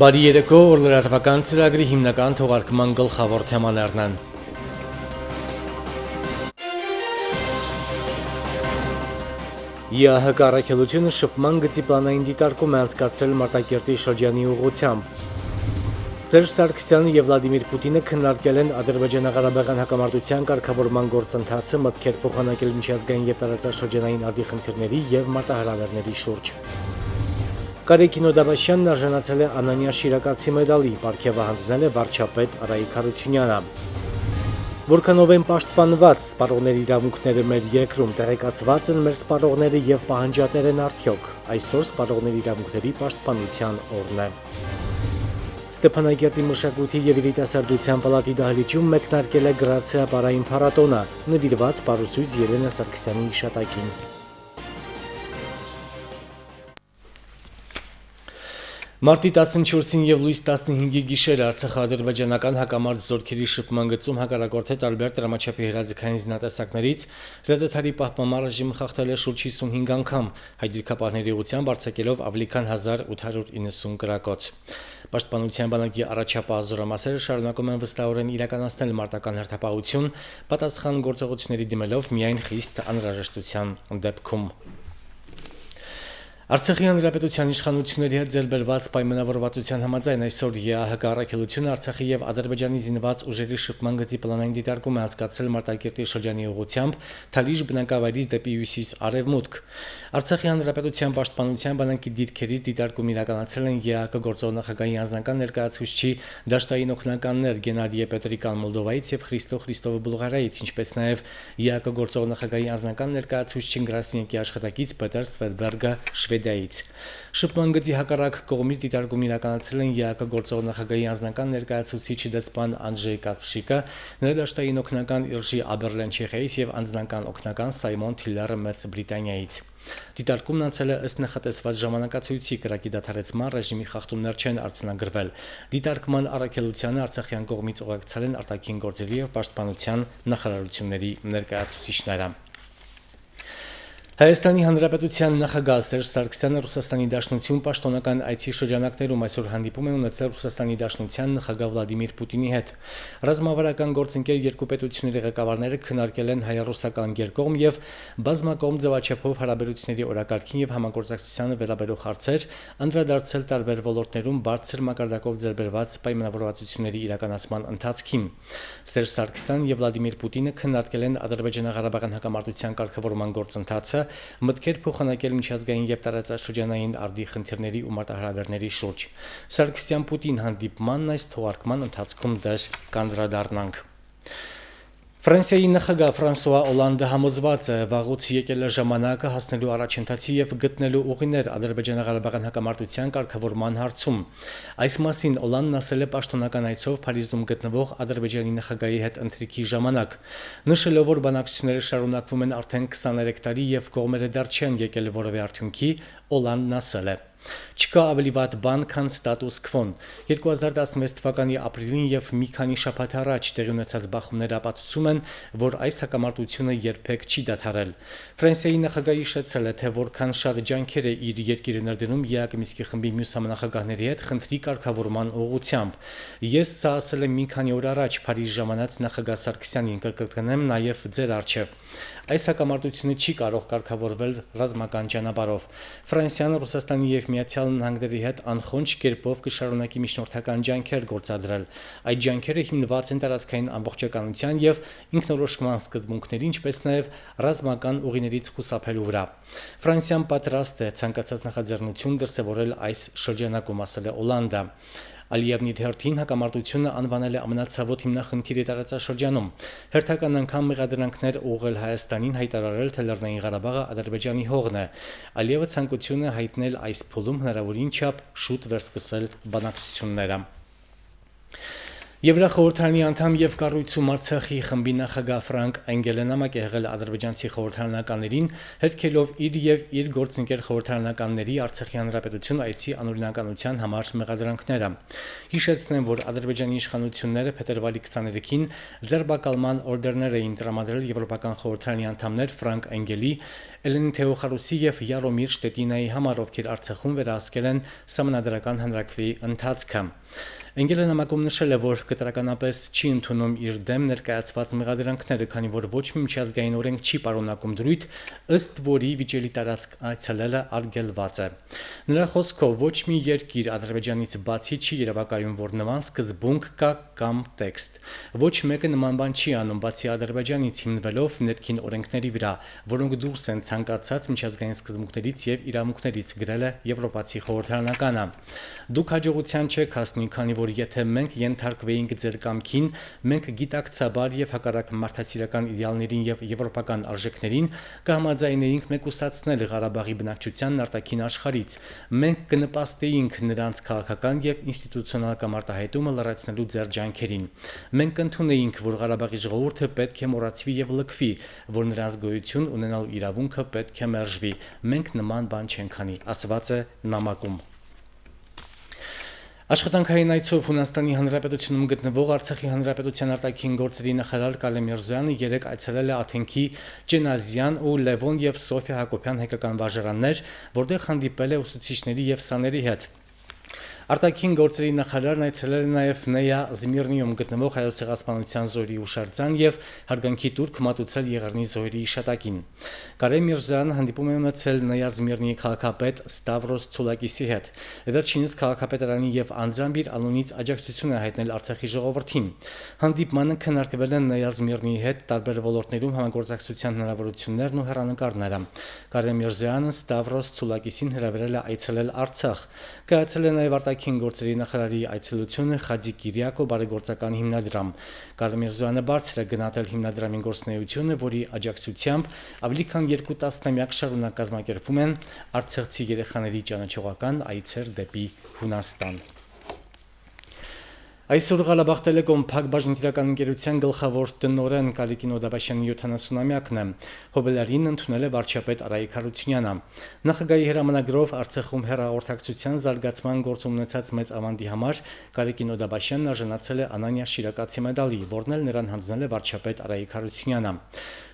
Բարի երեկո, օրլրատվական ծրագրի հիմնական թողարկման գլխավոր թեմաներն են։ ԵԱՀԿ առաքելությունը շփման գծի պլանային դիտարկում է անցկացրել Մարտակերտի շրջանի ուղղությամբ։ Սերժ Սարգսյանը եւ Վլադիմիր Պուտինը քննարկել են Ադրբեջանա-Ղարաբաղյան հակամարտության կարգավորման գործընթացը, մտքեր փոխանակել միջազգային եւ տարածաշրջանային արդի խնդիրների եւ մարտահրավերների շուրջ։ Կարեկ Կինոդավաշյանն արժանացել է Անանյա Շիրակացի մեդալի, պարգևը հանձնել է վարչապետ Արայիկ Հարությունյանը։ Որքանով են պաշտպանված սպառողների իրավունքները մեր երկրում, տեղեկացված են մեր սպառողները եւ պահանջատեր են արդյոք։ Այսօր սպառողների իրավունքների պաշտպանության օրն է։ Ստեփանակերտի մշակույթի եւ երիտասարդության պալատի դահլիճում մեկնարկել է Գրացիա պարային փառատոնը, նվիրված պարուսույց Ելենա Սարգսյանի հիշատակին։ Մարտի 14-ին եւ լույս 15-ի գիշերը Արցախա-ադրբեջանական հակամարտ զորքերի շփման գծում հակառակորդը տարբեր դրամաչափի հրաձգային զինատեսակներից հրադադարի պահպանման ռեժիմը խախտել է շուրջ 55 անգամ, հայդրիկապահների ուղղությամբ արձակելով ավելի քան 1890 կրակոց։ Պաշտպանության բանակի առաջապահ զորամասերը շարունակում են վստահորեն իրականացնել մարտական հերթապահություն, պատասխան գործողությունների դիմելով միայն խիստ անհրաժեշտության դեպքում։ Արցախի հանրապետության իշխանությունների հետ ձեռբերված պայմանավորվածության համաձայն այսօր ԵԱՀԿ առաքելությունը Արցախի եւ Ադրբեջանի զինված ուժերի շփման գծի պլանային դիտարկում է անցկացրել Մարտակերտի շրջանի ուղղությամբ Թալիշ բնակավայրից դեպի հյուսիս-արևմուտք։ Արցախի հանրապետության պաշտպանության բանակի դիրքերից դիտարկում իրականացրել են ԵԱՀԿ գործող նախագահի անձնական ներկայացուցիչի դաշտային օգնականներ Գենադիե Պետրիկան Մոլդովայից եւ Խրիստո Խրիստովը Բուլղարիայից, ինչպես նաեւ ԵԱՀԿ գործող նախագահի անձնական ներկայացուցիչին Գրասնիկի աշխատակից Պետր Սվետբերգը Շվեդիայից։ Շփման գծի հակառակ կողմից դիտարկում իրականացրել են ԵԱՀԿ գործող նախագահի անձնական ներկայացուցիչ դեսպան Անջեյ Կացփշիկը, նրա դաշտային օգնական Իրջի Աբերլեն Չեխիայից եւ անձնական օգնական Սայմոն Թիլլերը Մեծ Բրիտանիայից։ Դիտարկումն անցել է ըստ նախատեսված ժամանակացույցի, կրակի դադարեցման ռեժիմի խախտումներ չեն արձանագրվել։ Դիտարկման առաքելությանը Արցախյան կողմից ուղեկցել են արտաքին գործերի եւ պաշտպանության նախարարությունների ներկայացուցիչները։ Հայաստանի Հանրապետության նախագահ Սերժ Սարգսյանը Ռուսաստանի Դաշնություն պաշտոնական այցի շրջանակներում այսօր հանդիպում է ունեցել Ռուսաստանի Դաշնության նախագահ Վլադիմիր Պուտինի հետ։ Ռազմավարական գործընկեր երկու պետությունների ղեկավարները քննարկել են հայ-ռուսական երկկողմ եւ բազմակողմ ձևաչափով հարաբերությունների օրակարգին եւ համագործակցությանը վերաբերող հարցեր, անդրադարձել տարբեր ոլորտներում բարձր մակարդակով ձեռբերված պայմանավորվածությունների իրականացման ընթացքին։ Սերժ Սարգսյանն եւ Վլադիմիր Պուտինը քննարկել են Ադրբեջանա-Ղարաբաղյան հակամարտության կարգավորման գործընթացը, մտքեր փոխանակել միջազգային եւ տարածաշրջանային արդի խնդիրների ու մարտահրավերների շուրջ։ Սարգսյան-Պուտին հանդիպմանն այս թողարկման ընթացքում դեռ կանդրադառնանք։ Ֆրանսիայի նախագահ Ֆրանսուଆ Օլանդը համոզված է, վաղուց եկել է ժամանակը հասնելու առաջընթացի եւ գտնելու ուղիներ Ադրբեջանա-Ղարաբաղյան հակամարտության կարգավորման հարցում։ Այս մասին Օլանդն ասել է պաշտոնական այցով Փարիզում գտնվող Ադրբեջանի նախագահի հետ ընթրիքի ժամանակ։ Նշելով, որ բանակցությունները շարունակվում են արդեն 23 տարի եւ կողմերը դեռ չեն եկել որևէ արդյունքի, Օլանդն ասել է. Չկա ավելի վատ բան, քան ստատուս քվոն։ 2016 թվականի ապրիլին եւ մի քանի շաբաթ առաջ տեղի ունեցած բախումները ապացուցում են, որ այս հակամարտությունը երբեք չի դադարել։ Ֆրանսիայի նախագահը հիշեցրել է, թե որքան շատ ջանքեր է իր երկիրը ներդնում ԵԱՀԿ Մինսկի խմբի մյուս համանախագահների հետ խնդրի կարգավորման ուղղությամբ։ Ես սա ասել եմ մի քանի օր առաջ Փարիզ ժամանած նախագահ Սարգսյանին, կրկնեմ նաեւ ձեր առջև։ Այս հակամարտությունը չի կարող կարգավորվել ռազմական ճանապարհով։ Ֆրանսիան Ռուսաստանի եւ Միացյալ Նահանգների հետ անխոնջ կերպով կշարունակի միջնորդական ջանքեր գործադրել։ Այդ ջանքերը հիմնված են տարածքային ամբողջականության եւ ինքնորոշման սկզբունքների, ինչպես նաեւ ռազմական ուղիներից խուսափելու վրա։ Ֆրանսիան պատրաստ է ցանկացած նախաձեռնություն դրսևորել այս շրջանակում, ասել է Օլանդը։ Ալիևնի թերթին հակամարտությունը անվանել է ամենացավոտ հիմնախնդիրը տարածաշրջանում։ Հերթական անգամ մեղադրանքներ ուղղել Հայաստանին, հայտարարել, թե Լեռնային Ղարաբաղը Ադրբեջանի հողն է։ Ալիևը ցանկություն է հայտնել այս փուլում հնարավորին չափ շուտ վերսկսել բանակցությունները։ Եվրախորհրդարանի անդամ եւ կառույցում Արցախի խմբի նախագահ Ֆրանկ Էնգելը նամակ է եղել ադրբեջանցի խորհրդարանականներին, հերքելով իր եւ իր գործընկեր խորհրդարանականների Արցախի հանրապետություն այցի անօրինականության համար մեղադրանքները։ Հիշեցնեմ, որ Ադրբեջանի իշխանությունները փետրվարի 23-ին ձերբակալման օրդերներ էին տրամադրել եվրոպական խորհրդարանի անդամներ Ֆրանկ Էնգելի, Էլենի Թեոխարուսի եւ Յարոմիր Շտետինայի համար, ովքեր Արցախում վերահսկել են սահմանադրական հանրակրվեի ընթացքը։ Էնգելը նամակում նշել է, որ կտրականապես չի ընդունում իր դեմ ներկայացված մեղադրանքները, քանի որ ոչ մի միջազգային օրենք չի պարունակում դրույթ, ըստ որի վիճելի տարածք այցելելը արգելված է։ Նրա խոսքով ոչ մի երկիր Ադրբեջանից բացի չի երևակայում, որ նման սկզբունք կա կամ տեքստ։ Ոչ մեկը նման բան չի անում, բացի Ադրբեջանից, հիմնվելով ներքին օրենքների վրա, որոնք դուրս են ցանկացած միջազգային սկզբունքներից եւ իրավունքներից, գրել է եվրոպացի խորհրդարանականը։ Դուք հաջողության չեք հասնի, քանի որ եթե մենք ենթարկվեինք ձեր կամքին, մենք գիտակցաբար եւ հակառակ մարդասիրական իդեալներին եւ եվրոպական արժեքներին կհամաձայնեինք մեկուսացնել Ղարաբաղի բնակչությանն արտաքին աշխարհից։ Մենք կնպաստեինք նրանց քաղաքական եւ ինստիտուցիոնալ կամարտահայտումը լրացնելու ձեր ջանքերին։ Մենք կընդունեինք, որ Ղարաբաղի ժողովուրդը պետք է մոռացվի եւ լքվի, որ նրանց գոյություն ունենալու իրավունքը պետք է մերժվի։ Մենք նման բան չենք անի, ասված է նամակում։ Աշխատանքային այցով Հունաստանի Հանրապետությունում գտնվող Արցախի Հանրապետության արտաքին գործերի նախարար Կալե Միրզոյանը երեկ այցելել է Աթենքի Ճենազյան ու Լևոն եւ Սոֆիա Հակոբյան հայկական վարժարաններ, որտեղ հանդիպել է ուսուցիչների եւ սաների հետ։ Արտաքին գործերի նախարարն այցելել է նաև Նեյա Զմիրնիում գտնվող Հայոց ցեղասպանության զոհերի հուշարձան եւ հարգանքի տուրք մատուցել Եղեռնի զոհերի հիշատակին։ Կարե Միրզոյանը հանդիպում է ունեցել Նեյա Զմիրնիի քաղաքապետ Ստավրոս Ցուլակիսի հետ։ Վերջինս քաղաքապետարանի եւ անձամբ իր անունից աջակցություն է հայտնել Արցախի ժողովրդին։ Հանդիպմանը քննարկվել են Նեյա Զմիրնիի հետ տարբեր ոլորտներում համագործակցության հնարավորություններն ու հեռանկարները։ Կարե Միրզոյանը Ստավրոս Ցուլակիսին հրավիրել է այցելել Արցախ։ Կայացել է նաև արտաքին գործերի նախարարի այցելությունը Խաձի Կիրիակո բարեգործական հիմնադրամ։ Կարե Միրզոյանը բարձր է գնահատել հիմնադրամի գործունեությունը, որի աջակցությամբ ավելի քան 2 տասնամյակ շարունակ կազմակերպվում են արցախցի երեխաների ճանաչողական այցեր դեպի Հունաստան։ Այսօր Ղարաբաղ Տելեկոմ Փակ բաժնետիրական ընկերության գլխավոր տնօրեն Կալիկին Օդաբաշյանի 70-ամյակն է։ Հոբելարին ընդունել է վարչապետ Արայիկ Հարությունյանը։ Նախագահի հրամանագրով Արցախում հեռահաղորդակցության զարգացման գործում ունեցած մեծ ավանդի համար Կալիկին Օդաբաշյանն արժանացել է Անանիա Շիրակացի մեդալի, որն էլ նրան հանձնել է վարչապետ Արայիկ Հարությունյանը։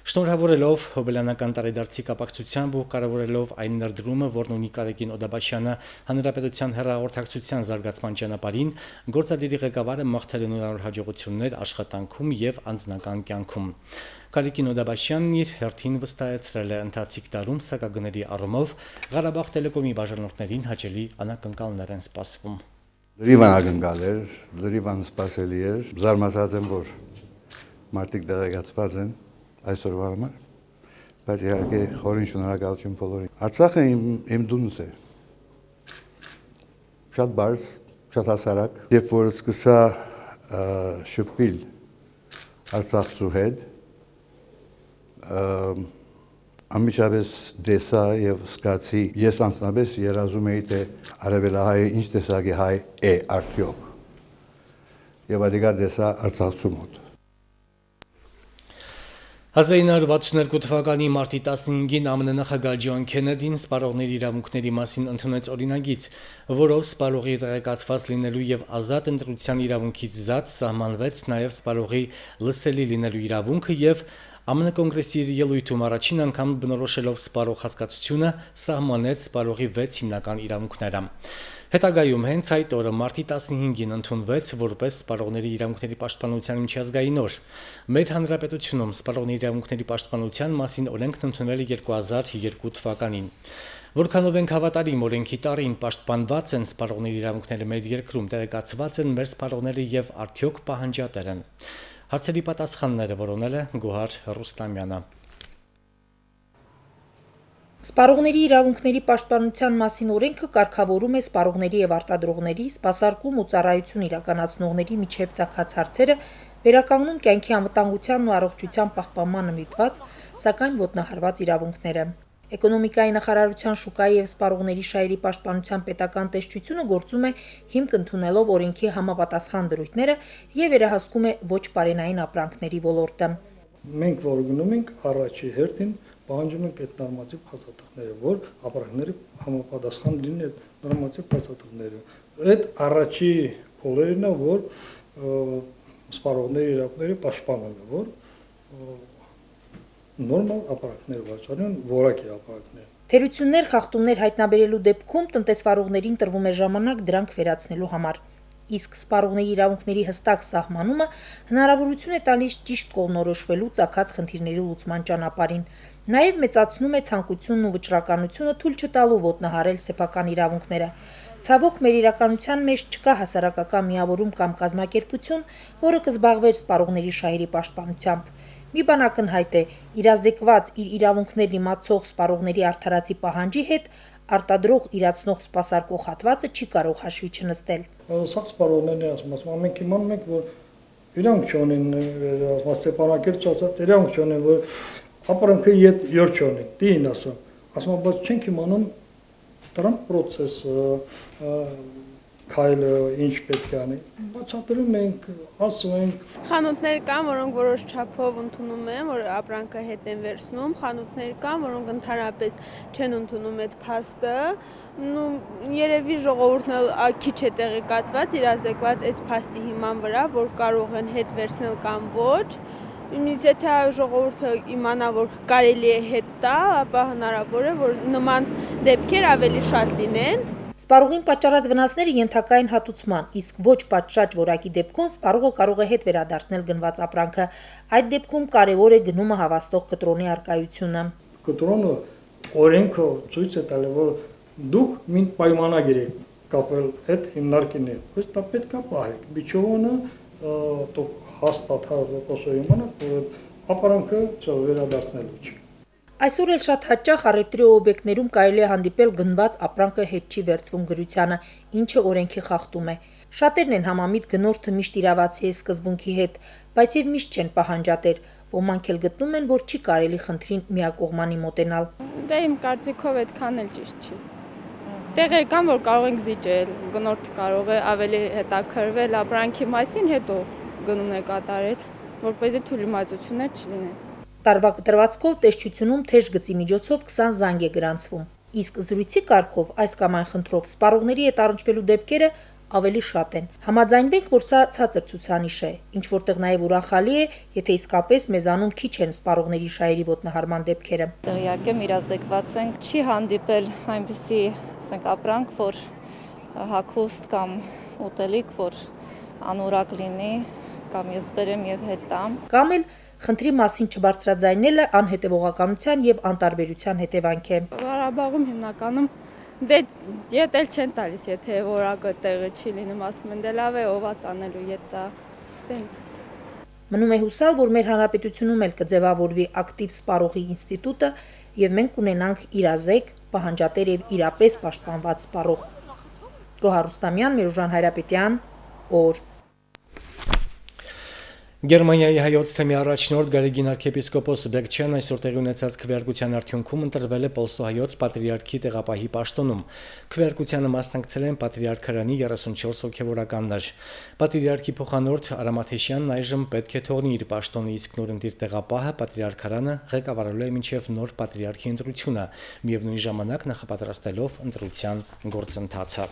Շնորհավորելով հոբելյանական տարեդարձի կապակցությամբ ու կարևորելով այն ներդրումը, որն ունի Կալիկին Օդաբաշյանը հանրապետության հեռահաղորդակցության զարգացման ճանապարհին, գործադիրի ղեկավարը մաղթել է նոր հաջողություններ աշխատանքում եւ անձնական կյանքում։ Կալիկին Օդաբաշյանն իր հերթին վստահեցրել է ընթացիկ տարում սակագների առումով Ղարաբաղ Տելեկոմի բաժանորդներին հաճելի անակնկալներ են սպասվում։ Լրիվ անակնկալ էր, լրիվ անսպասելի էր, զարմացած եմ, որ մարդիկ դեղեկացված են այսօրվա համար, բայց իհարկե խորին շնորհակալություն բոլորին։ Արցախը իմ դունս է։ Շատ բարձ, շատ հասարակ, երբ որ սկսա շփվել Արցախցու հետ, անմիջապես դեսա եւ զգացի, ես անձնապես երազում էի, թե արևելահայը ինչ տեսակի հայ է արդյոք։ Եվ այդիկա դեսա Արցախցու մոտ։ 1962 թվականի մարտի 15-ին ԱՄՆ նախագահ Ջոն Քենեդին սպառողների իրավունքների մասին ընդունեց օրինագիծ, որով սպառողի տեղեկացված լինելու եւ ազատ ընտրության իրավունքից զատ սահմանվեց նաեւ սպառողի լսելի լինելու իրավունքը եւ ԱՄՆ կոնգրեսի իր ելույթում առաջին անգամ բնորոշելով սպառող հասկացությունը սահմանեց սպառողի 6 հիմնական իրավունքները։ Հետագայում հենց այդ օրը մարտի 15-ին ընդունվեց որպես սպառողների իրավունքների պաշտպանության միջազգային օր։ Մեր հանրապետությունում սպառողների իրավունքների պաշտպանության մասին օրենքն ընդունվել է 2002 թվականին։ Որքանով ենք հավատարիմ օրենքի տարին պաշտպանված են սպառողների իրավունքները մեր երկրում, տեղեկացված են մեր սպառողները եւ արդյոք պահանջատեր են։ Հարցերի պատասխանները որոնել է Գոհար Ռուստամյանը։ Սպառողների իրավունքների պաշտպանության մասին օրենքը կարգավորում է սպառողների եւ արտադրողների, սպասարկում ու ծառայություն իրականացնողների միջև ծագած հարցերը, վերականգնում կյանքի անվտանգությանն ու առողջության պահպանմանը միտված, սակայն ոտնահարված իրավունքները։ Էկոնոմիկայի նախարարության շուկայի և սպառողների շահերի պաշտպանության պետական տեսչությունը գործում է հիմք ընդունելով օրենքի համապատասխան դրույթները և վերահսկում է ոչ պարենային ապրանքների ոլորտը։ Մենք որ գնում ենք առաջի հերթին պահանջում ենք այդ նորմատիվ փաստաթղթերը, որ ապրանքները համապատասխան լինեն այդ նորմատիվ փաստաթղթերը։ Այդ առաջի փոլերն է, որ սպառողների իրավունքները պաշտպանվում է, որ նորմալ ապրանքներ վաճառեն, որակի ապրանքներ։ Թերություններ, խախտումներ հայտնաբերելու դեպքում տնտեսվարողներին տրվում է ժամանակ դրանք վերացնելու համար։ Իսկ սպառողների իրավունքների հստակ սահմանումը հնարավորություն է տալիս ճիշտ կողմնորոշվելու ծագած խնդիրների լուծման ճանապարհին։ Նաև մեծացնում է ցանկությունն ու վճռականությունը թույլ չտալու ոտնահարել սեփական իրավունքները։ Ցավոք, մեր իրականության մեջ չկա հասարակական միավորում կամ կազմակերպություն, որը կզբաղվեր սպառողների շահերի պաշտպանությամբ։ Մի բան ակնհայտ է՝ իրազեկված իր իրավունքներն իմացող սպառողների արդարացի պահանջի հետ արտադրող իրացնող սպասարկող հատվածը չի կարող հաշվի չնստել։ Սա սպառողներն են ասում, մենք իմանում ենք, որ իրանք չունեն, ասում սեփականագիր ասած, իրանք չունեն, որ ապրանքը յոթ չունեն, դին ասում, բայց չենք իմանում դրան process-ը քայլը ինչ պետք է անի։ Բացատրում ենք, ասում ենք։ Խանութներ կան, որոնք որոշ չափով ընդունում են, որ ապրանքը հետ են վերցնում, խանութներ կան, որոնք ընդհանրապես չեն ընդունում այդ փաստը։ Երևի ժողովուրդն էլ քիչ է տեղեկացված, իրազեկված այդ փաստի հիման վրա, որ կարող են հետ վերցնել կամ ոչ։ Եթե ժողովուրդը իմանա, որ կարելի է հետ տա, ապա հնարավոր է, որ նման դեպքեր ավելի շատ լինեն։ Սպառողին պատճառած վնասները ենթակա են հատուցման, իսկ ոչ պատշաճ որակի դեպքում սպառողը կարող է հետ վերադարձնել գնված ապրանքը։ Այդ դեպքում կարևոր է գնումը հավաստող կտրոնի առկայությունը։ Կտրոնը օրենքը ցույց է տալի, որ դուք մի պայմանագիր եք կապել այդ հիմնարկին։ Բայց դա պետք է պահեք։ Միջովանը հաստատ 100% իմանաք, որ ապրանքը վերադարձնելու չի։ Այսօր էլ շատ հաճախ առևտրի օբյեկտներում կարելի է հանդիպել գնված ապրանքը հետ չի վերցվում գրությանը, ինչը օրենքի խախտում է։ Շատերն են համամիտ գնորդը միշտ իրավացի է սկզբունքի հետ, բայց եւ միշտ չեն պահանջատեր։ Ոմանք էլ գտնում են, որ չի կարելի խնդրին միակողմանի մոտենալ։ Դե իմ կարծիքով այդքան էլ ճիշտ չի։ Տեղեր կան, որ կարող ենք զիջել, գնորդը կարող է ավելի հետաքրվել ապրանքի մասին, հետո գնում է կատարել, որպեսզի թույլտվություններ չլինեն։ Տարվա կտրվածքով տեսչությունում թեժ գծի միջոցով 20 զանգ է գրանցվում, իսկ զրույցի կարգով այս կամ այն խնդրով սպառողների հետ առնչվելու դեպքերը ավելի շատ են։ Համաձայնվենք, որ սա ցածր ցուցանիշ է, ինչ որտեղ նաև ուրախալի է, եթե իսկապես մեզանում քիչ են սպառողների շահերի ոտնահարման դեպքերը։ Տեղյակ եմ, իրազեկված ենք, չի հանդիպել այնպիսի, ասենք, ապրանք, որ հագուստ կամ ուտելիք, որ անորակ լինի, կամ ես բերեմ եւ հետ տամ։ Կամ էլ խնդրի մասին չբարձրաձայնելը անհետևողականության եւ անտարբերության հետևանք է։ Ղարաբաղում հիմնականում դե ետել չեն տալիս, եթե որակը տեղը չի լինում, ասում են դե լավ է, ով է տանելու ետ տա, տենց։ Մնում է հուսալ, որ մեր հանրապետությունում էլ կձևավորվի ակտիվ սպառողի ինստիտուտը եւ մենք կունենանք իրազեկ, պահանջատեր եւ իրապես պաշտպանված սպառող։ Գոհար Ռուստամյան, Միրուժան Հայրապետյան, օր։ Գերմանիայի հայոց թեմի առաջնորդ Գարեգին arczepiskopos Բեկչյան այսօր տեղի ունեցած քվեարկության արդյունքում ընտրվել է Պոլսոհայոց պատրիարքի տեղապահի պաշտոնում։ Քվեարկությանը մասնակցել են պատրիարքարանի 34 հոգևորականներ։ Պատրիարքի փոխանորդ Արամ Աթեշյանն այժմ պետք է թողնի իր պաշտոնը, իսկ նորընտիր տեղապահը պատրիարքարանը ղեկավարելու է մինչև նոր պատրիարքի ընտրությունը, միևնույն ժամանակ նախապատրաստելով ընտրության գործընթացը։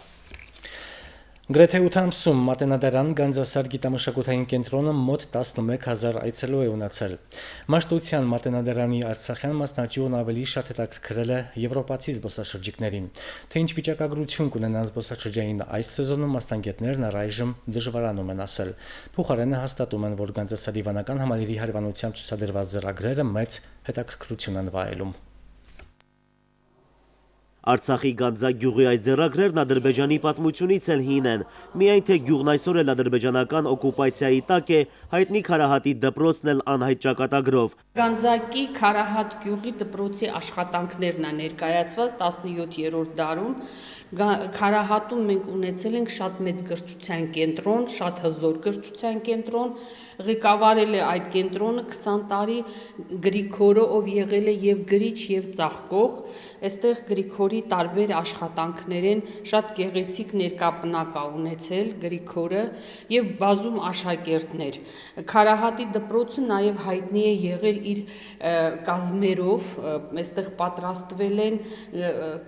Գրեթե 8 ամսում Մատենադարան Գանձասար գիտամշակութային կենտրոնը մոտ 11000 այցելու է ունեցել։ Մաշտոցյան Մատենադարանի արցախյան մասնաճյուղն ավելի շատ հետաքրքրել է եվրոպացի զբոսաշրջիկներին։ Թե ինչ վիճակագրություն կունենան զբոսաշրջային այս սեզոնում մասնագետներն առայժմ դժվարանում են ասել։ Փոխարենը հաստատում են, որ Գանձասարի վանական համալիրի հարևանությամբ ցուցադրված ծրագրերը մեծ հետաքրքրություն են վայելում։ Արցախի Գանձա գյուղի այս ձեռագրերն Ադրբեջանի պատմությունից էլ հին են, միայն թե գյուղն այսօր էլ ադրբեջանական օկուպացիայի տակ է, հայտնի Քարահատի դպրոցն էլ անհայտ ճակատագրով։ Գանձակի Քարահատ գյուղի դպրոցի աշխատանքներն է ներկայացված 17-րդ դարում, Քարահատում մենք ունեցել ենք շատ մեծ գրչության կենտրոն, շատ հզոր գրչության կենտրոն, ղեկավարել է այդ կենտրոնը 20 տարի Գրիգորը, ով եղել է եւ գրիչ եւ ծաղկող, այստեղ Գրիգորի տարբեր աշխատանքներ են, շատ գեղեցիկ ներկապնակ ունեցել Գրիգորը եւ բազում աշակերտներ։ Քարահատի դպրոցը նաեւ հայտնի է եղել իր կազմերով, այստեղ պատրաստվել են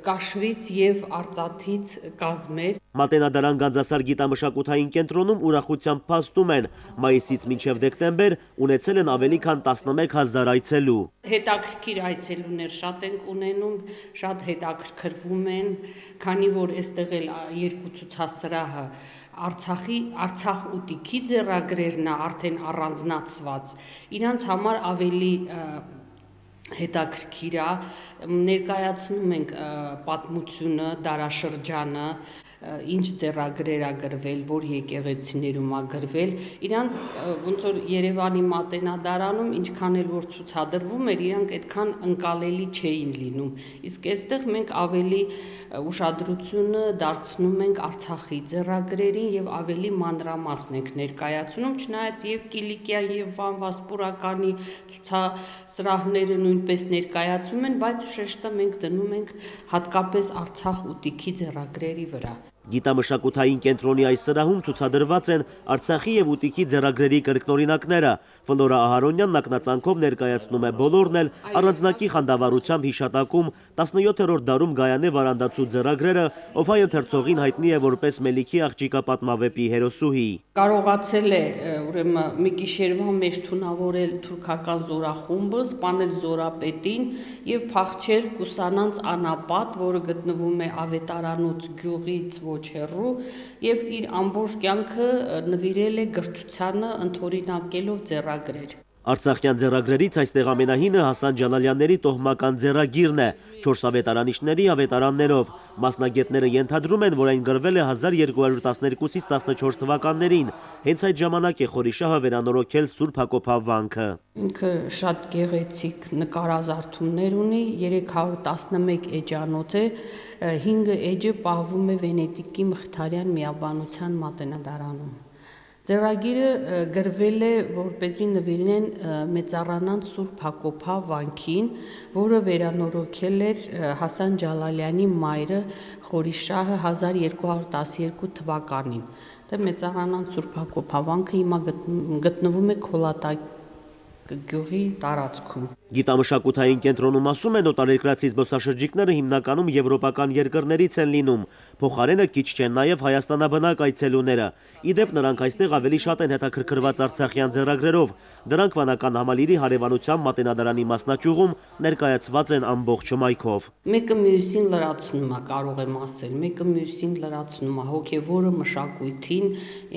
կաշվից եւ արծաթից կազմեր։ Մատենադարան Գանձասար գիտամշակութային կենտրոնում ուրախությամբ փաստում են, մայիսից մինչև դեկտեմբեր ունեցել են ավելի քան 11,000 այցելու։ Հետաքրքիր այցելուներ շատ ենք ունենում, շատ հետաքրքրվում են, քանի որ այստեղ էլ երկու ցուցասրահը Արցախ ուտիքի ձեռագրերն է արդեն առանձնացված, իրանց համար ավելի հետաքրքիր է, ներկայացնում ենք պատմությունը, դարաշրջանը, ինչ ձեռագրեր ա գրվել, որ եկեղեցիներում ա գրվել, իրանք ոնց որ Երևանի Մատենադարանում ինչքան էլ որ ցուցադրվում էր, իրանք այդքան ընկալելի չէին լինում, իսկ այստեղ մենք ավելի ուշադրությունը դարձնում ենք Արցախի ձեռագրերին եւ ավելի մանրամասն ենք ներկայացնում, չնայած եւ Կիլիկիա եւ Վան Վասպուրականի ցուցասրահները նույնպես ներկայացում են, բայց շեշտը մենք դնում ենք հատկապես Արցախ ուտիքի ձեռագրերի վրա։ Գիտամշակութային կենտրոնի այս սրահում ցուցադրված են Արցախի եւ ուտիքի ձեռագրերի կրկնօրինակները։ Ֆլորա Ահարոնյանն ակնածանքով ներկայացնում է բոլորն էլ առանձնակի խանդավառությամբ հիշատակում 17-րդ դարում Գայանե Վարանդացու ձեռագրերը, ով հայ ընթերցողին հայտնի է որպես Մելիքի աղջիկա պատմավեպի հերոսուհի։ Կարողացել է ուրեմն մի գիշերվա մեջ թունավորել թուրքական զորախումբը, սպանել զորապետին եւ փախչել Կուսանանց անապատ, որը գտնվում է Ավետարանոց գյուղից ոչ հեռու, եւ իր ամբողջ կյանքը նվիրել է գրչությանը, ընդօրինակելով ձեռագրեր։ Արցախյան ձեռագրերից այստեղ ամենահինը Հասան Ջալալյանների տոհմական ձեռագիրն է, 4 ավետարանիչների ավետարաններով։ Մասնագետները ենթադրում են, որ այն գրվել է 1212-ից 14 թվականներին, հենց այդ ժամանակ է Խորիշահը վերանորոգել Սուրբ Հակոբհավ վանքը։ Ինքը շատ գեղեցիկ նկարազարդումներ ունի, 311 էջանոց է, 5 էջը պահվում է Վենետիկի Մխիթարյան միաբանության Մատենադարանում։ Ձեռագիրը գրվել է, որպեսզի նվիրեն մեծառանան Սուրբ Հակոբհավ վանքին, որը վերանորոգել էր Հասան Ջալալյանի մայրը Խորիշահը 1212 թվականին։ Դե մեծառանան Սուրբ Հակոբհավ վանքը հիմա գտնվում է Քոլատակ գյուղի տարածքում։ Գիտամշակութային կենտրոնում ասում են, օտարերկրացի զբոսաշրջիկները հիմնականում եվրոպական երկրներից են լինում, փոխարենը քիչ չեն նաև հայաստանաբնակ այցելուները։ Իդեպ նրանք այստեղ ավելի շատ են հետաքրքրված արցախյան ձեռագրերով, դրանք վանական համալիրի հարևանությամբ Մատենադարանի մասնաճյուղում ներկայացված են ամբողջ հմայքով։ Մեկը մյուսին լրացնում է, կարող եմ ասել, մեկը մյուսին լրացնում է, հոգևորը մշակույթին,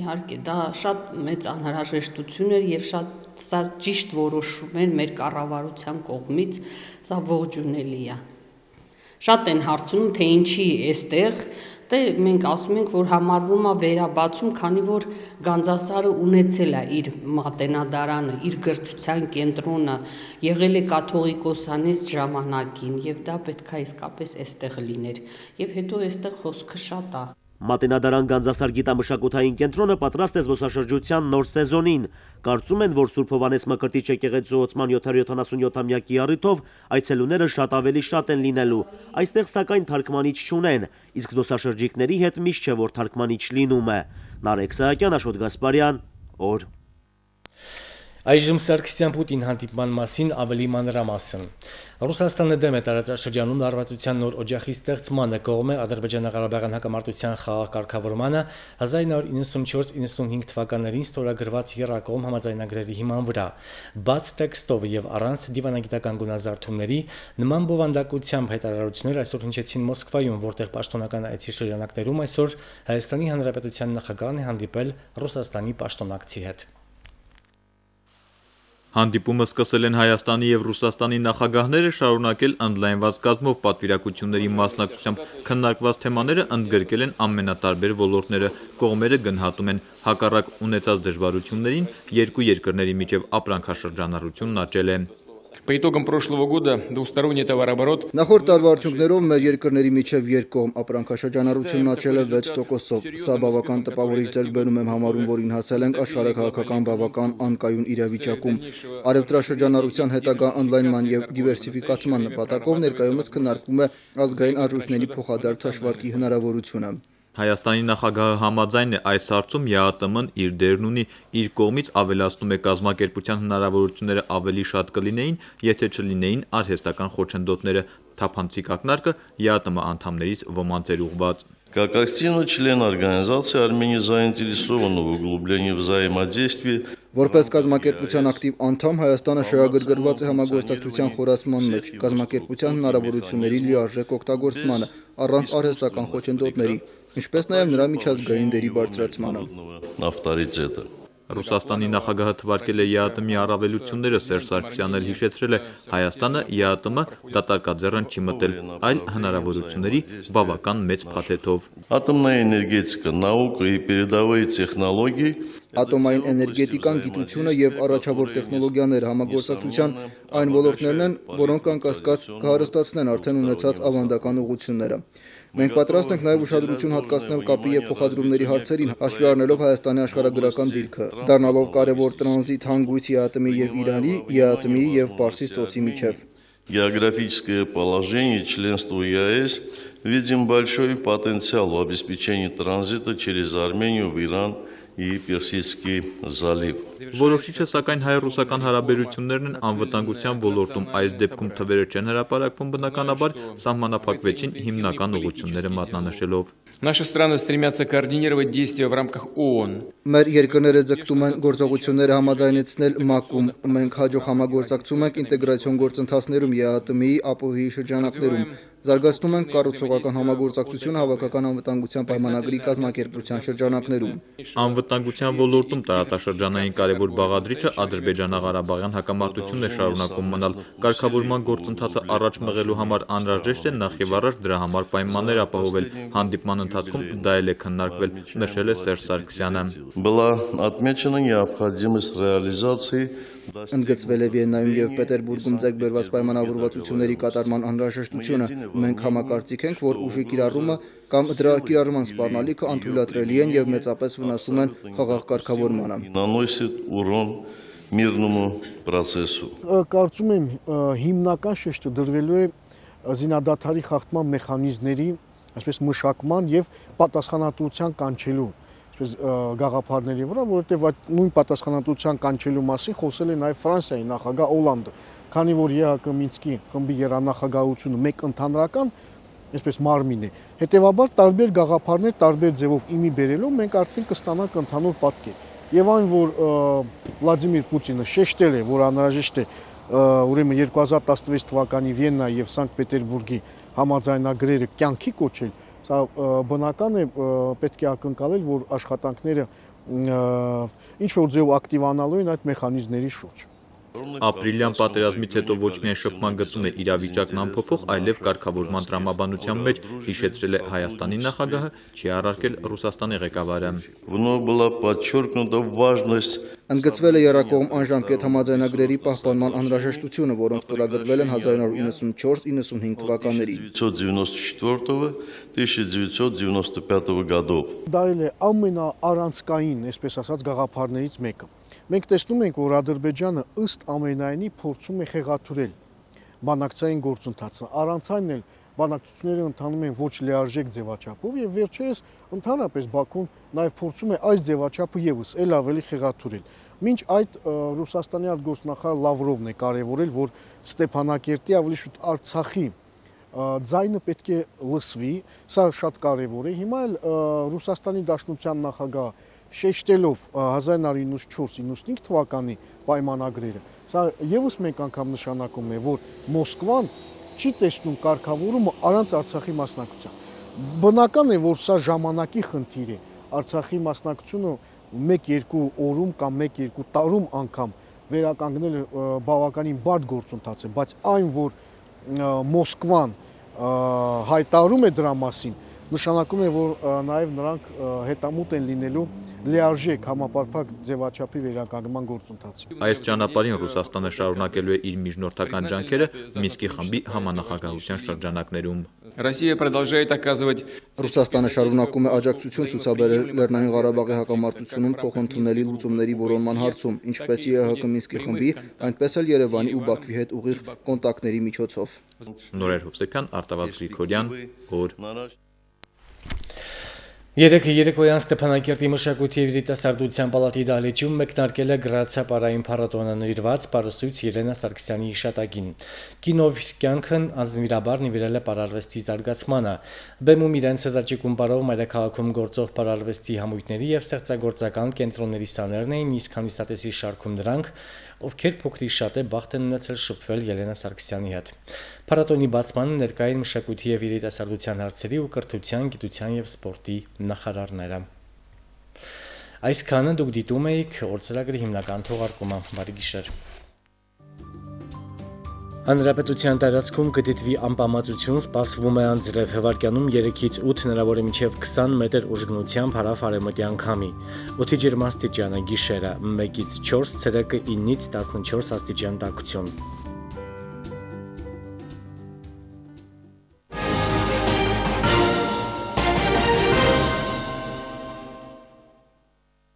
իհարկե դա շատ մեծ անհրաժեշտություն էր եւ սա ճիշտ որոշում էր մեր կառավարության կողմից, սա ողջունելի է։ Շատ են հարցնում, թե ինչի էստեղ, դե մենք ասում ենք, որ համարվում է վերաբացում, քանի որ Գանձասարը ունեցել է իր Մատենադարանը, իր գրչության կենտրոնը, եղել է կաթողիկոսանիստ ժամանակին, եւ դա պետք է իսկապես էստեղ լիներ։ Եվ հետո էստեղ հոսքը շատ է։ Մատենադարան Գանձասար գիտամշակութային կենտրոնը պատրաստ է զբոսաշրջության նոր սեզոնին։ Կարծում են, որ Սուրբ Հովհաննես Մկրտիչ եկեղեցու ոցման 777-ամյակի առիթով այցելուները ավելի շատ են լինելու։ Այստեղ սակայն թարգմանիչ չունեն, իսկ զբոսաշրջիկների հետ միշտ չէ, որ թարգմանիչ լինում է։ Նարեկ Սահակյան, Աշոտ Գասպարյան, օր։ Այժմ Սարգսյան-Պուտին հանդիպման մասին ավելի մանրամասն։ Ռուսաստանը դեմ է տարածաշրջանում լարվածության նոր օջախի ստեղծմանը, կողմ է Ադրբեջանա-Ղարաբաղյան հակամարտության խաղաղ կարգավորմանը 1994-95 թվականներին ստորագրված եռակողմ համաձայնագրերի հիման վրա։ Բաց տեքստով եւ առանց դիվանագիտական գունազարդումների նման բովանդակությամբ հայտարարություններ այսօր հնչեցին Մոսկվայում, որտեղ պաշտոնական այցի շրջանակներում այսօր Հայաստանի Հանրապետության նախագահն է հանդիպել Ռուսաստանի պաշտոնակցի հետ։ Հանդիպումը սկսել են Հայաստանի եւ Ռուսաստանի նախագահները, շարունակել ընդլայնված կազմով պատվիրակությունների մասնակցությամբ քննարկված թեմաները ընդգրկել են ամենատարբեր ոլորտները, կողմերը գնահատում են հակառակ ունեցած դժվարություններին, երկու երկրների միջև ապրանքաշրջանառությունն աճել է։ По итогам прошлого года двусторонний товарооборот Նախորդ տարվա արդյունքներով մեր երկրների միջև երկկողմ ապրանքաշրջանառությունն աճել է 6%-ով։ Սա բավական տպավորիչ ձեռքբերում եմ համարում, որին հասել ենք աշխարհաքաղաքական բավական անկայուն իրավիճակում։ Արևտրաշրջանառության հետագա ընդլայնման եւ դիվերսիֆիկացման նպատակով ներկայումս քննարկվում է ազգային արժույթների փոխադարձ հաշվարկի հնարավորությունը։ Հայաստանի նախագահը համաձայն է այս հարցում ԵԱՏՄ-ն իր դերն ունի, իր կողմից ավելացնում է կազմակերպության հնարավորությունները ավելի շատ կլինեին, եթե չլինեին արհեստական խոչընդոտները, թափանցիկ ակնարկը ԵԱՏՄ անդամներից ոմանց էր ուղղված։ Как активный член организации, Армения заинтересована в углублении взаимодействия. Որպես կազմակերպության ակտիվ անդամ Հայաստանը շահագրգռված է համագործակցության խորացման մեջ, կազմակերպության հնարավորությունների լիարժեք օգտագործմանը, առանց արհեստական խոչընդոտների, ինչպես նաև նրա միջազգային դերի բարձրացմանը։ Ավտորիտետը Ռուսաստանի նախագահը թվարկել է ԵԱՏՄ-ի առավելությունները, Սերժ Սարգսյանն էլ հիշեցրել է, Հայաստանը ԵԱՏՄ դատարկաձեռն չի մտել, այլ հնարավորությունների բավական մեծ փաթեթով։ Атомная энергетика, наука и передовые технологии. Ատոմային էներգետիկան, գիտությունը եւ առաջավոր տեխնոլոգիաները համագործակցության այն ոլորտներն են, որոնք անկասկած կհարստացնեն արդեն ունեցած ավանդական ուղղությունները։ Մենք պատրաստ ենք նաև ուշադրություն հատկացնել կապի եւ փոխադրումների հարցերին, հաշվի առնելով Հայաստանի աշխարհագրական դիրքը, դառնալով կարևոր տրանզիտ հանգույց ԵԱՏՄ-ի եւ Իրանի, ԵԱՏՄ-ի եւ Պարսից ծոցի միջև։ Географическое положение членства ЕАЭС видим большой потенциал в обеспечении транзита через Армению в Иран и Персидский залив. Որոշիչը սակայն հայ-ռուսական հարաբերություններն են անվտանգության ոլորտում, այս դեպքում թվերը չեն հրապարակվում բնականաբար սահմանափակվեցին հիմնական ուղղությունները մատնանշելով։ Наши страны стремятся координировать действия в рамках ООН. Մեր երկրները ձգտում են գործողությունները համաձայնեցնել ՄԱԿ-ում, մենք հաջող համագործակցում ենք ինտեգրացիոն գործընթացներում ԵԱՏՄ-ի, ԱՊՀ-ի շրջանակներում, զարգացնում ենք կառուցողական համագործակցություն հավաքական անվտանգության պայմանագրի կազմակերպության շրջանակներում։ Անվտանգության ոլորտում տարածաշրջանային կարևոր բաղադրիչը Ադրբեջանա-Ղարաբաղյան հակամարտությունն է շարունակում մնալ։ Կարգավորման գործընթացը առաջ մղելու համար անհրաժեշտ է նախ եւ առաջ դրա համար պայմաններ ապահովել։ Հանդիպման ընթացքում դա էլ է քննարկվել, նշել է Սերժ Սարգսյանը։ Была отмечена необходимость реализации. Ընդգծվել է Վիեննայում եւ Պետերբուրգում ձեռքբերված պայմանավորվածությունների կատարման անհրաժեշտությունը։ Մենք համակարծիք ենք, որ ուժի կիրառումը կամ դրա կիրառման սպառնալիքը անթույլատրելի են եւ մեծապես վնասում են խաղաղ կարգավորմանը։ Наносит урон мирному процессу. Կարծում եմ հիմնական շեշտը դրվելու է զինադադարի խախտման մեխանիզմների, այսպես մշակման եւ պատասխանատվության կանչելու գաղափարների վրա, որովհետև այդ նույն պատասխանատվության կանչելու մասին խոսել է նաև Ֆրանսիայի նախագահ Օլանդը, քանի որ ԵԱՀԿ Մինսկի խմբի երանախագահությունը մեկ ընդհանրական, այսպես մարմին է։ Հետևաբար տարբեր գաղափարներ տարբեր ձևով իմի բերելով մենք արդեն կստանանք ընդհանուր պատկեր։ Եվ այն, որ Վլադիմիր Պուտինը շեշտել է, որ անհրաժեշտ է ուրեմն 2016 թվականի Վիեննայի եւ Սանկտ Պետերբուրգի համաձայնագրերը կյանքի կոչել, սա բնական է, պետք է ակնկալել, որ աշխատանքները ինչ որ ձեւ ակտիվանալու են այդ մեխանիզմների շուրջ։ Ապրիլյան պատերազմից հետո ոչ միայն շփման գծում է իրավիճակն անփոփոխ, այլև կարգավորման տրամաբանության մեջ, հիշեցրել է Հայաստանի նախագահը, չի առարկել Ռուսաստանի ղեկավարը։ Вновь была подчеркнута важность. Ընդգծվել է երակողմ անժամկետ համաձայնագրերի պահպանման անհրաժեշտությունը, որոնք ստորագրվել են 1994-95 թվականներին։ 1994-1995 годов. Դա էլ է ամենաառանցքային, այսպես ասած, գաղափարներից մեկը։ Մենք տեսնում ենք, որ Ադրբեջանը ըստ ամենայնի փորձում է խեղաթյուրել բանակցային գործընթացը։ Առանց այն էլ բանակցությունները ընթանում են ոչ լիարժեք ձևաչափով եւ վերջերս ընդհանրապես Բաքուն նաեւ փորձում է այս ձևաչափը եւս ել ավելի խեղաթյուրել։ Մինչ այդ Ռուսաստանի արտգործնախարար Լավրովն է կարևորել, որ Ստեփանակերտի ավելի շուտ Արցախի ձայնը պետք է լսվի, սա շատ կարևոր է։ Հիմա էլ Ռուսաստանի Դաշնության նախագահ շեշտելով 1994-95 թվականի պայմանագրերը, սա եւս մեկ անգամ նշանակում է, որ Մոսկվան չի տեսնում կարգավորումը առանց Արցախի մասնակցության։ Բնական է, որ սա ժամանակի խնդիր է։ Արցախի մասնակցությունը 1-2 օրում կամ 1-2 տարում անգամ վերականգնելը բավականին բարդ գործընթաց է, բայց այն, որ Մոսկվան հայտարարում է դրա մասին, նշանակում է, որ նաև նրանք հետամուտ են լինելու լիարժեք համապարփակ ձևաչափի վերականգնման գործընթացին։ Այս ճանապարհին Ռուսաստանը շարունակելու է իր միջնորդական ջանքերը Մինսկի խմբի համանախագահության շրջանակներում։ Россия продолжает оказывать Ռուսաստանը շարունակում է աջակցություն ցուցաբերել Լեռնային Ղարաբաղի հակամարտությունում փոխընդունելի լուծումների որոնման հարցում, ինչպես ԵԱՀԿ Մինսկի խմբի, այնպես էլ Երևանի ու Բաքվի հետ ուղիղ կոնտակտների միջոցով։ Նորեր Հովսեփյան, Արտավազդ Գրիգորյան, օր։ Երեկոյան Ստեփանակերտի մշակույթի եւ երիտասարդության պալատի դահլիճում մեկնարկել է գրացապարային փառատոնը նվիրված պարուսույց Ելենա Սարգսյանի հիշատակին։ Կինով կյանքն անձնվիրաբար նվիրել է պարարվեստի զարգացմանը։ Բեմում իրենց հզաճիկում բարով մայրաքաղաքում գործող պարարվեստի համույթների եւ ստեղծագործական կենտրոնների սաներն էին, իսկ հանդիսատեսի շարքում դրանք, ովքեր փոքրիկ շատ է բախտ են ունեցել շփվել Ելենա Սարգսյանի հետ։ Փառատոնի բացմանը ներկա էին մշակույթի եւ երիտասարդության հարցերի ու կրթության, գիտության եւ սպորտի նախարարները։ Այսքանը դուք դիտում եք օրցրագրի հիմնական թողարկումը։ Բարի գիշեր։ Հանրապետության տարածքում կդիտվի անպամացություն, սպասվում է անձրև, վարկյանում 3-ից 8 հնարավոր է մինչև 20 մետր ուժգնությամբ հարավ-արևմտյան քամի։ Օդի ջերմաստիճանը գիշերը 1-ից 4, ցերեկը 9-ից 14 աստիճան տաքություն։